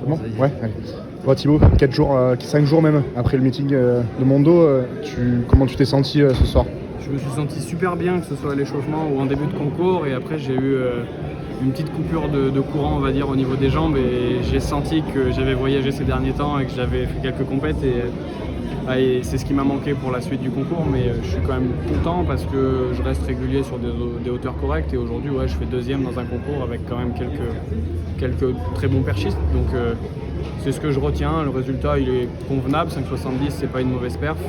Bon, ouais, allez. Bon, Thibaut, 5 jours même après le meeting de Mondo, comment tu t'es senti ce soir? Je me suis senti super bien, que ce soit à l'échauffement ou en début de concours, et après j'ai eu une petite coupure de courant, on va dire, au niveau des jambes, et j'ai senti que j'avais voyagé ces derniers temps et que j'avais fait quelques compètes, et c'est ce qui m'a manqué pour la suite du concours, mais je suis quand même content parce que je reste régulier sur des hauteurs correctes, et aujourd'hui je fais deuxième dans un concours avec quand même quelques très bons perchistes, donc c'est ce que je retiens. Le résultat il est convenable, 5,70 c'est pas une mauvaise perf.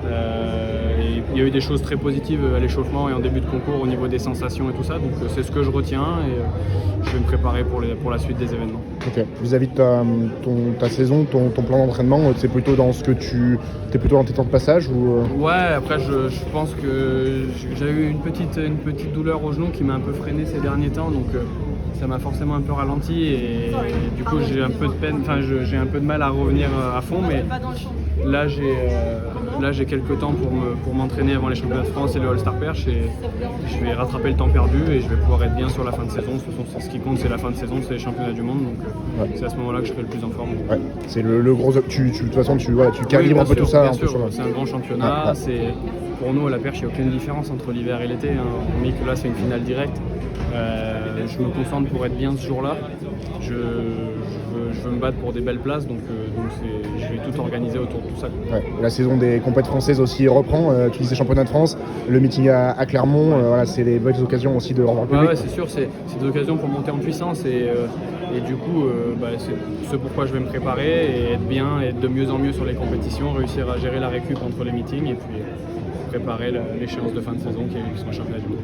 Et il y a eu des choses très positives à l'échauffement et en début de concours au niveau des sensations et tout ça, donc c'est ce que je retiens, et je vais me préparer pour la suite des événements. Ok. Vis-à-vis de ta saison, ton plan d'entraînement, c'est plutôt dans ce que t'es plutôt dans tes temps de passage ou Ouais, après je pense que j'ai eu une petite douleur au genou qui m'a un peu freiné ces derniers temps, donc ça m'a forcément un peu ralenti, et du coup j'ai un peu de peine, j'ai un peu de mal à revenir à fond, mais là j'ai quelques temps pour m'entraîner avant les championnats de France et le All-Star Perche, et je vais rattraper le temps perdu et je vais pouvoir être bien sur la fin de saison. De toute façon, ce qui compte c'est la fin de saison, c'est les championnats du monde, donc c'est à ce moment-là que je serai le plus en forme. Ouais, c'est le gros. De toute façon, tu calibres oui, un peu tout ça. Bien sûr, c'est un grand championnat. Ouais. Pour nous, à la perche, il n'y a aucune différence entre l'hiver et l'été. Hormis que là, c'est une finale directe. Je me concentre pour être bien ce jour-là. Je veux me battre pour des belles places, donc je vais tout organiser autour de tout ça. Ouais. La saison des compètes françaises aussi reprend. Tu dis les championnats de France, le meeting à Clermont, voilà, c'est des belles occasions aussi de revoir le public. Ouais, c'est sûr, c'est des occasions pour monter en puissance, et du coup, c'est ce pourquoi je vais me préparer et être bien, être de mieux en mieux sur les compétitions, réussir à gérer la récup entre les meetings et puis préparer l'échéance de fin de saison qui sera championnat du monde.